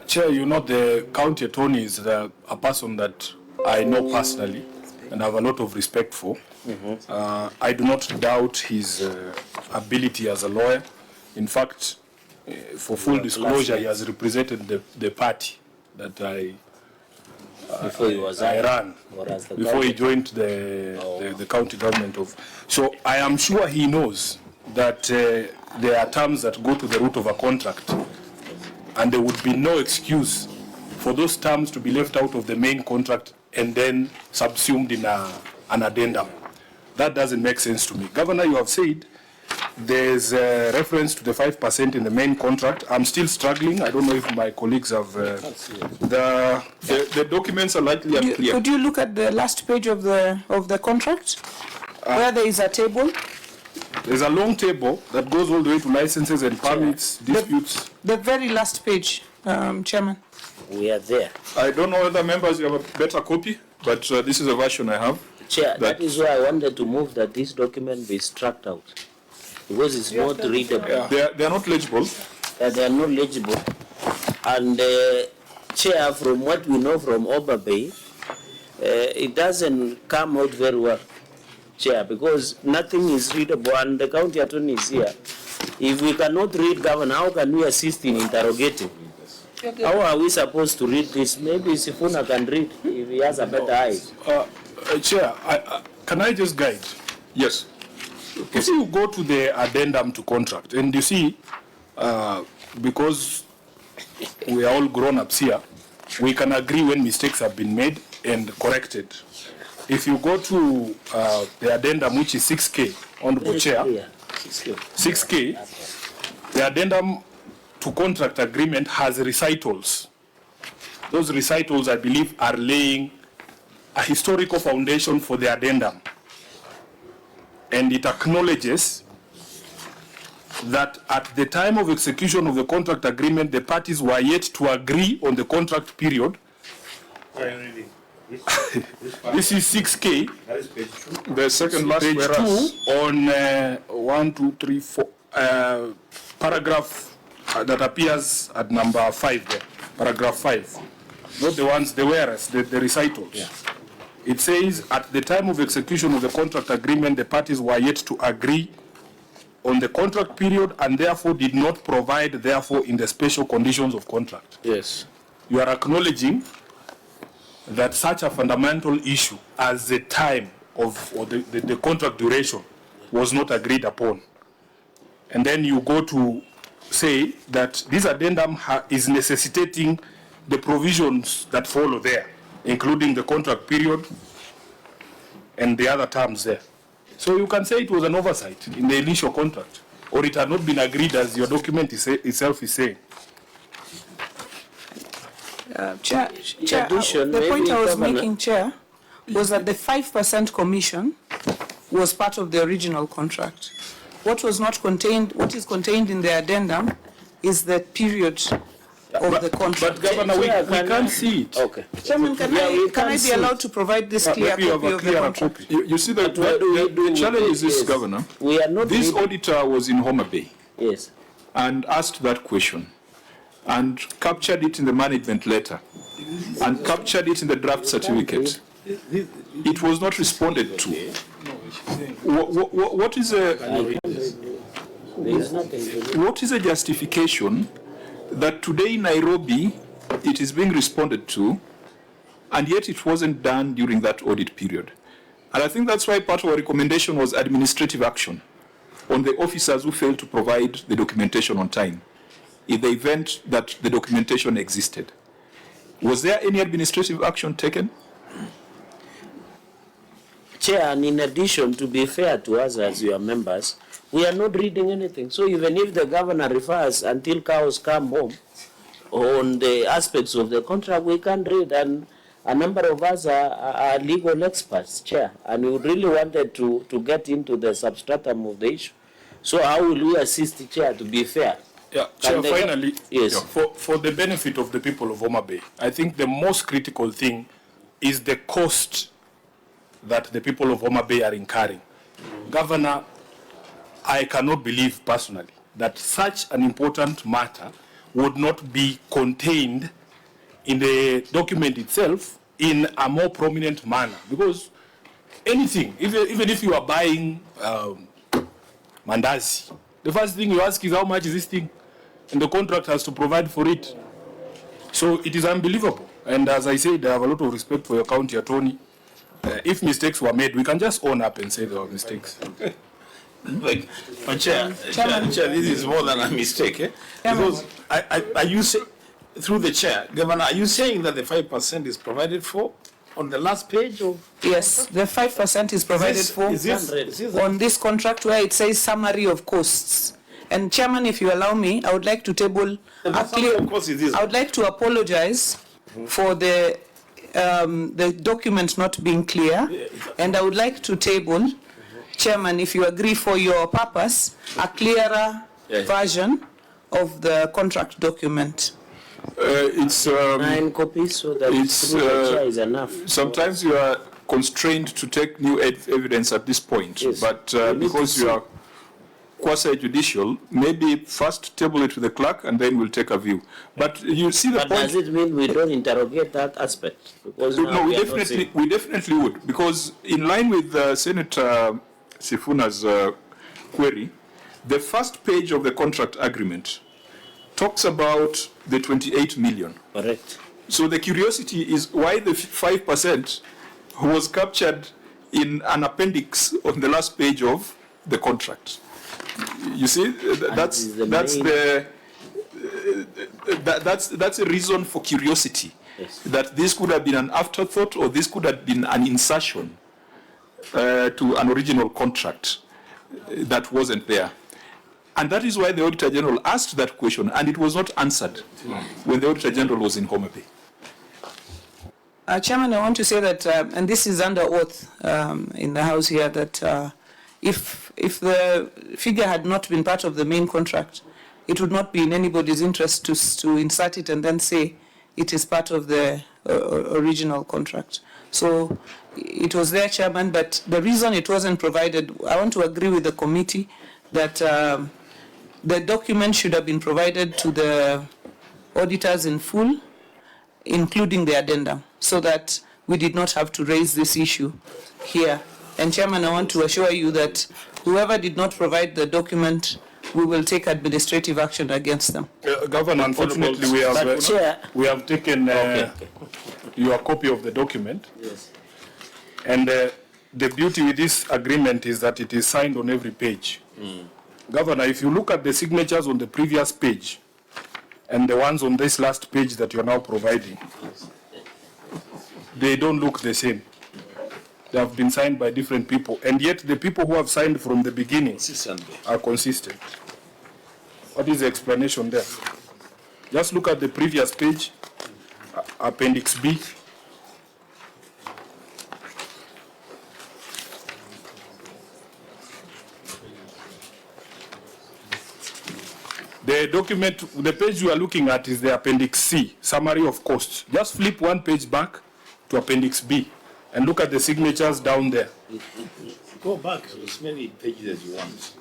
Chair, you know the county attorney is a person that I know personally and have a lot of respect for. I do not doubt his ability as a lawyer. In fact, for full disclosure, he has represented the party that I ran before he joined the county government of. So I am sure he knows that there are terms that go to the root of a contract, and there would be no excuse for those terms to be left out of the main contract and then subsumed in an addendum. That doesn't make sense to me. Governor, you have said there's a reference to the 5% in the main contract. I'm still struggling. I don't know if my colleagues have the documents are likely unclear. Could you look at the last page of the contract where there is a table? There's a long table that goes all the way to licenses and permits, disputes. The very last page, Chairman. We are there. I don't know whether members have a better copy, but this is a version I have. Chair, that is why I wanted to move that this document be struck out, because it's not readable. Yeah. They are not legible. They are not legible. And Chair, from what we know from Homabay, it doesn't come out very well, Chair, because nothing is readable, and the county attorney is here. If we cannot read, Governor, how can we assist in interrogating? How are we supposed to read this? Maybe Sifuna can read if he has a better eye. Chair, can I just guide? Yes. You see, you go to the addendum to contract, and you see, because we are all grown-ups here, we can agree when mistakes have been made and corrected. If you go to the addendum, which is 6K, Honorable Chair, 6K, the addendum to contract agreement has recitals. Those recitals, I believe, are laying a historical foundation for the addendum. And it acknowledges that at the time of execution of the contract agreement, the parties were yet to agree on the contract period. This is 6K. The second last page whereas 2 on 1, 2, 3, 4 paragraph that appears at number 5 there. Paragraph 5. Not the ones, the whereas, the recitals. Yeah. It says, at the time of execution of the contract agreement, the parties were yet to agree on the contract period and therefore did not provide, therefore, in the special conditions of contract. Yes. You are acknowledging that such a fundamental issue as the time of or the contract duration was not agreed upon. And then you go to say that this addendum is necessitating the provisions that follow there, including the contract period and the other terms there. So you can say it was an oversight in the initial contract, or it had not been agreed as your document itself is saying. Chair, the point I was making, Chair, was that the 5% commission was part of the original contract. What was not contained, what is contained in the addendum is the period of the contract. But Governor, we can't see it. Okay. Chairman, can I be allowed to provide this clear copy of the contract? you see that the challenge is this, Governor. We are not this auditor was in Homabay. Yes. And asked that question and captured it in the management letter and captured it in the draft certificate. It was not responded to. What is a justification that today in Nairobi it is being responded to, and yet it wasn't done during that audit period? And I think that's why part of our recommendation was administrative action on the officers who failed to provide the documentation on time in the event that the documentation existed. Was there any administrative action taken? Chair, and in addition, to be fair to us as your members, we are not reading anything. So even if the governor refers until cows come home on the aspects of the contract, we can't read. And a number of us are legal experts, Chair, and we really wanted to get into the substratum of the issue. So how will we assist the Chair to be fair? Yeah, Chair, finally, yes. For the benefit of the people of Homabay, I think the most critical thing is the cost that the people of Homabay are incurring. Governor, I cannot believe personally that such an important matter would not be contained in the document itself in a more prominent manner. Because anything, even if you are buying mandazi, the first thing you ask is how much is this thing? And the contract has to provide for it. So it is unbelievable. And as I said, I have a lot of respect for your county attorney. If mistakes were made, we can just own up and say there were mistakes. Like, Chair, this is more than a mistake, eh? Because are you saying, through the chair, Governor, are you saying that the 5% is provided for on the last page of? Yes, the 5% is provided for on this contract where it says summary of costs. And Chairman, if you allow me, I would like to table I would like to apologize for the document not being clear, and I would like to table, Chairman, if you agree for your purpose, a clearer version of the contract document. It's 9 copies, so that is enough. Sometimes you are constrained to take new evidence at this point, yes. But because you are quasi-judicial, maybe first table it to the clerk and then we'll take a view. But you see the point. Does it mean we don't interrogate that aspect? Because no, we definitely would, because in line with Senator Sifuna's query, the first page of the contract agreement talks about the 28 million. Correct. So the curiosity is why the 5% was captured in an appendix on the last page of the contract. You see, that's a reason for curiosity. Yes. That this could have been an afterthought, or this could have been an insertion to an original contract that wasn't there. And that is why the Auditor General asked that question, and it was not answered when the Auditor General was in Homabay. Chairman, I want to say that, and this is under oath in the House here, that if the figure had not been part of the main contract, it would not be in anybody's interest to insert it and then say it is part of the original contract. So it was there, Chairman, but the reason it wasn't provided, I want to agree with the committee that the document should have been provided to the auditors in full, including the addendum, so that we did not have to raise this issue here. And Chairman, I want to assure you that whoever did not provide the document, we will take administrative action against them. Governor, unfortunately, we have taken your copy of the document. Yes. And the beauty with this agreement is that it is signed on every page. Governor, if you look at the signatures on the previous page and the ones on this last page that you are now providing, they don't look the same. They have been signed by different people, and yet the people who have signed from the beginning are consistent. What is the explanation there? Just look at the previous page, Appendix B. The document, the page you are looking at is the Appendix C, Summary of Costs. Just flip one page back to Appendix B and look at the signatures down there. Go back as many pages as you want.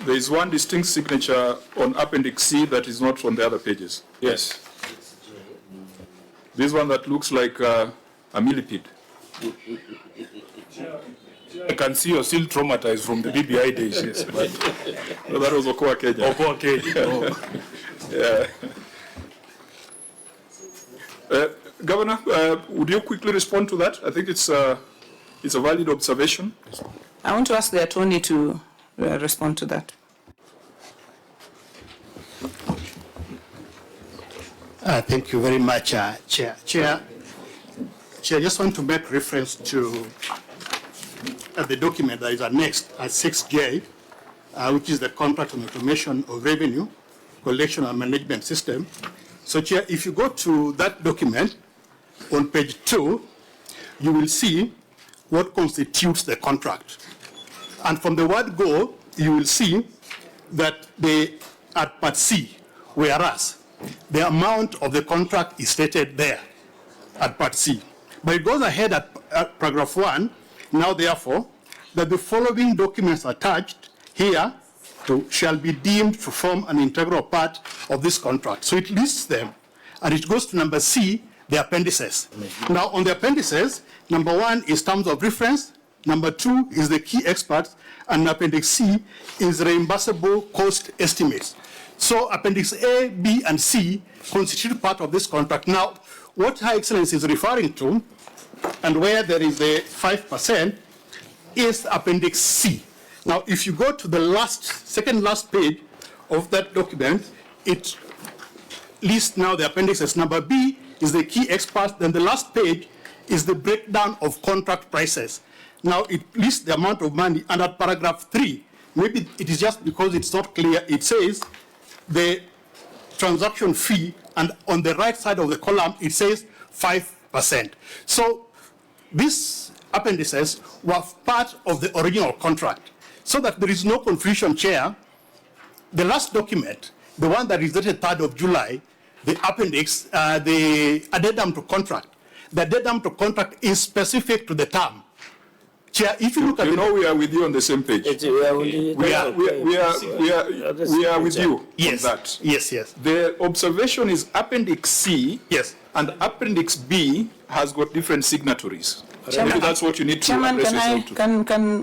There is one distinct signature on Appendix C that is not on the other pages. Yes. This one that looks like a millipede. I can see you're still traumatized from the BBI days, yes. But no, that was Okoa Kenya. Okoa Kenya. Oh. Yeah. Governor, would you quickly respond to that? I think it's a valid observation. I want to ask the attorney to respond to that. Thank you very much, Chair. Chair, I just want to make reference to the document that is annexed at 6J, which is the contract on automation of revenue collection and management system. So, Chair, if you go to that document on page 2, you will see what constitutes the contract. And from the word go, you will see that at part C, whereas the amount of the contract is stated there. at Part C. But it goes ahead at paragraph 1, now therefore, that the following documents attached here shall be deemed to form an integral part of this contract. So it lists them, and it goes to number C, the appendices. Now on the appendices, number 1 is terms of reference, number 2 is the key experts, and appendix C is reimbursable cost estimates. So appendix A, B, and C constitute part of this contract. Now, what Her Excellency is referring to, and where there is a 5%, is appendix C. Now, if you go to the second last page of that document, it lists now the appendices. Number B is the key experts, then the last page is the breakdown of contract prices. Now, it lists the amount of money, and at paragraph 3, maybe it is just because it's not clear, it says the transaction fee, and on the right side of the column, it says 5%. So these appendices were part of the original contract, so that there is no confusion, Chair. The last document, the one that is dated 3rd of July, the appendix, the addendum to contract, the addendum to contract is specific to the term. Chair, if you look at we are with you on the same page. We are with you yes. on that. Yes, yes. The observation is appendix C, yes, and appendix B has got different signatories. Maybe that's what you need to Chairman, address yourself to.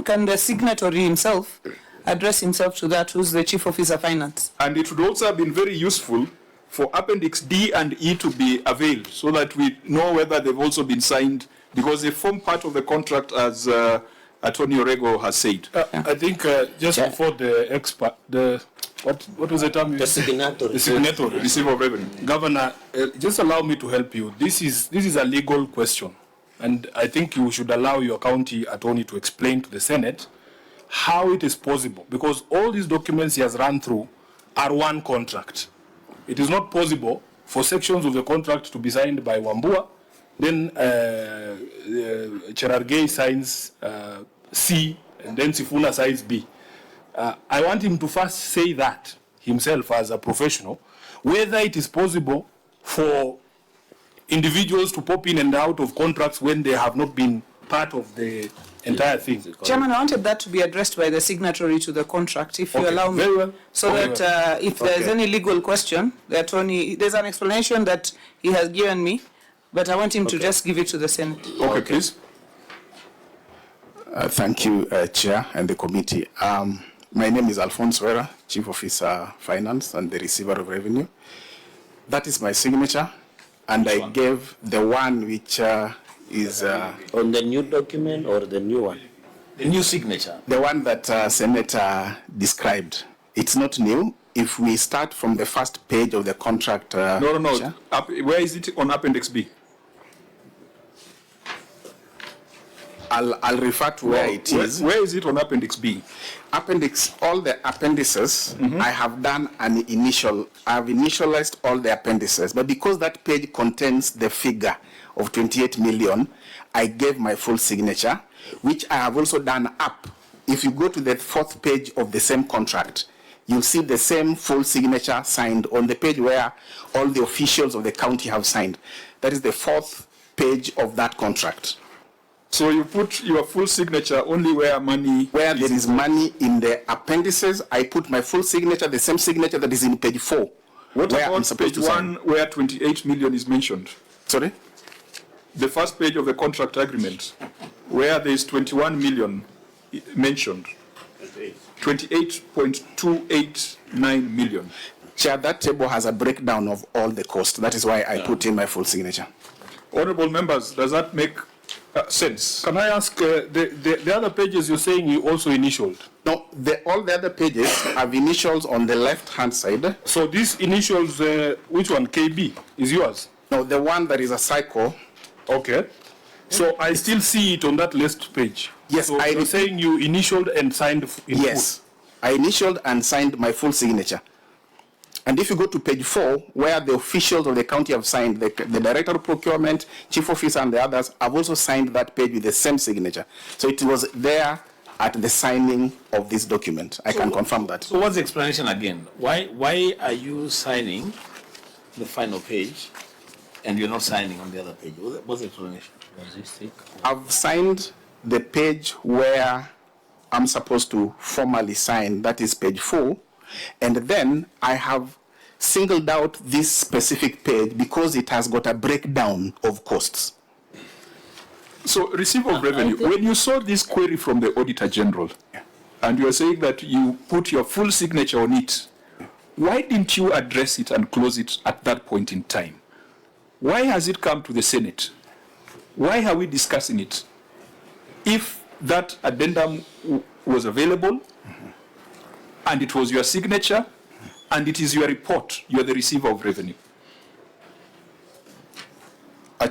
can the signatory himself address himself to that, who's the Chief Officer Finance? And it would also have been very useful for appendix D and E to be availed, so that we know whether they've also been signed, because they form part of the contract, as Attorney Orego has said. I think just before the expert, what was the term? The signatory. The signatory. Receiver of revenue. Governor, just allow me to help you. This is a legal question, and I think you should allow your county attorney to explain to the Senate how it is possible, because all these documents he has run through are one contract. It is not possible for sections of the contract to be signed by Wambua, then Cherargei signs C, and then Sifuna signs B. I want him to first say that himself as a professional, whether it is possible for individuals to pop in and out of contracts when they have not been part of the entire thing. Chairman, I wanted that to be addressed by the signatory to the contract, if you allow me. Very well. So that if there's any legal question, the attorney, there's an explanation that he has given me, but I want him to just give it to the Senate. Okay, please. Thank you, Chair and the committee. My name is Alphonse Wera, Chief Officer Finance and the Receiver of Revenue. That is my signature, and I gave the one which is... on the new document or the new one? The new signature. The one that Senator described. It's not new. If we start from the first page of the contract... No. Chair? Where is it on appendix B? I'll refer to where it is. Where is it on appendix B? Appendix, all the appendices, I have done an initial, I've initialized all the appendices, but because that page contains the figure of 28 million, I gave my full signature, which I have also done up. If you go to the 4th page of the same contract, you'll see the same full signature signed on the page where all the officials of the county have signed. That is the 4th page of that contract. So you put your full signature only where money... Where there is money in the appendices, I put my full signature, the same signature that is in page 4. What about page 1 where 28 million is mentioned? Sorry? The first page of the contract agreement, where there is 21 million mentioned. 28.289 million. Chair, that table has a breakdown of all the costs. That is why I put in my full signature. Honorable members, does that make sense? Can I ask, the other pages you're saying you also initialed? No, all the other pages have initials on the left-hand side. So these initials, which one, KB, is yours? No, the one that is a cycle. Okay. So I still see it on that last page. Yes, so you're saying you initialed and signed in yes, full. I initialed and signed my full signature. And if you go to page 4, where the officials of the county have signed, the Director of Procurement, Chief Officer, and the others have also signed that page with the same signature. So it was there at the signing of this document. I can confirm that. So what's the explanation again? Why are you signing the final page and you're not signing on the other page. What's the explanation? I've signed the page where I'm supposed to formally sign, that is page 4, and then I have singled out this specific page because it has got a breakdown of costs. So, receipt of revenue, when you saw this query from the Auditor General, and you are saying that you put your full signature on it, why didn't you address it and close it at that point in time? Why has it come to the Senate? Why are we discussing it? If that addendum was available, and it was your signature, and it is your report, you are the receiver of revenue.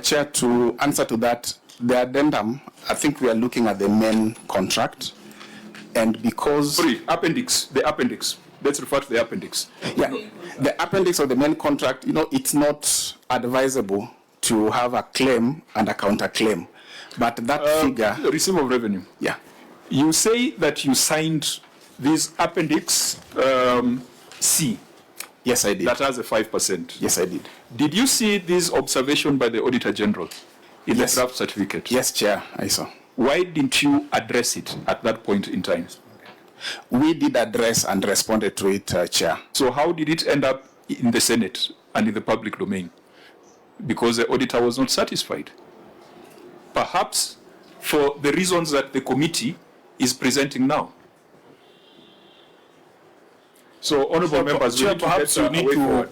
Chair, to answer to that, the addendum, I think we are looking at the main contract, and because... Sorry, appendix, the appendix. Let's refer to the appendix. Yeah, the appendix of the main contract, it's not advisable to have a claim and a counterclaim, but that figure... Receipt of revenue. Yeah. You say that you signed this appendix C. Yes, I did. That has a 5%. Yes, I did. Did you see this observation by the Auditor General in the draft certificate? Yes, Chair, I saw. Why didn't you address it at that point in time? We did address and responded to it, Chair. So how did it end up in the Senate and in the public domain? Because the auditor was not satisfied. Perhaps for the reasons that the committee is presenting now. So, honourable members, Chair, perhaps you need to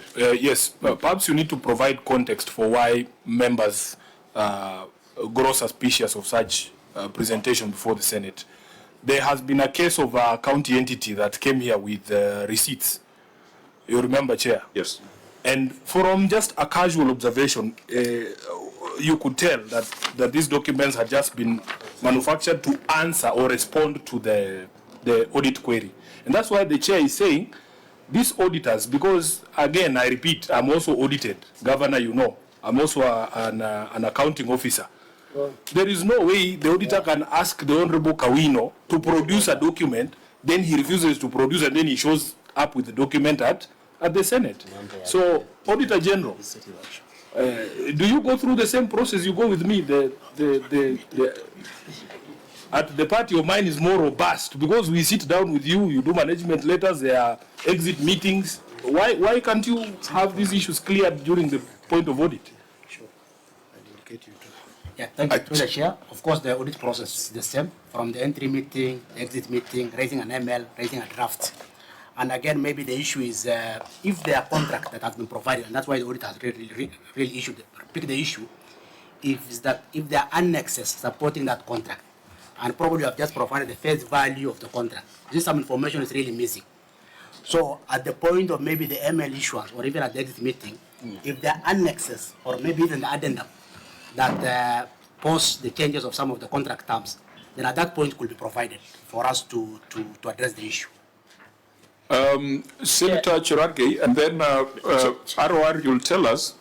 perhaps you need to provide context for why members grow suspicious of such presentation before the Senate. There has been a case of a county entity that came here with receipts. You remember, Chair? Yes. And from just a casual observation, you could tell that these documents had just been manufactured to answer or respond to the audit query. And that's why the Chair is saying these auditors, because again, I repeat, I'm also audited. Governor, I'm also an accounting officer. There is no way the auditor can ask the Honorable Kawino to produce a document, then he refuses to produce, and then he shows up with the document at the Senate. So, Auditor General, do you go through the same process you go with me? At the party of mine is more robust because we sit down with you, you do management letters, there are exit meetings. Why can't you have these issues cleared during the point of audit? Yeah, thank you, Mr. Chair. Of course, the audit process is the same, from the entry meeting, exit meeting, raising an ML, raising a draft. And again, maybe the issue is if there are contract that has been provided, and that's why the audit has really picked the issue, if there are annexes supporting that contract, and probably you have just provided the face value of the contract, this some information is really missing. So at the point of maybe the ML issuance, or even at the exit meeting, if there are annexes, or maybe even the addendum, that post the changes of some of the contract terms, then at that point could be provided for us to address the issue. Senator Chirage, and then ROR, you'll tell us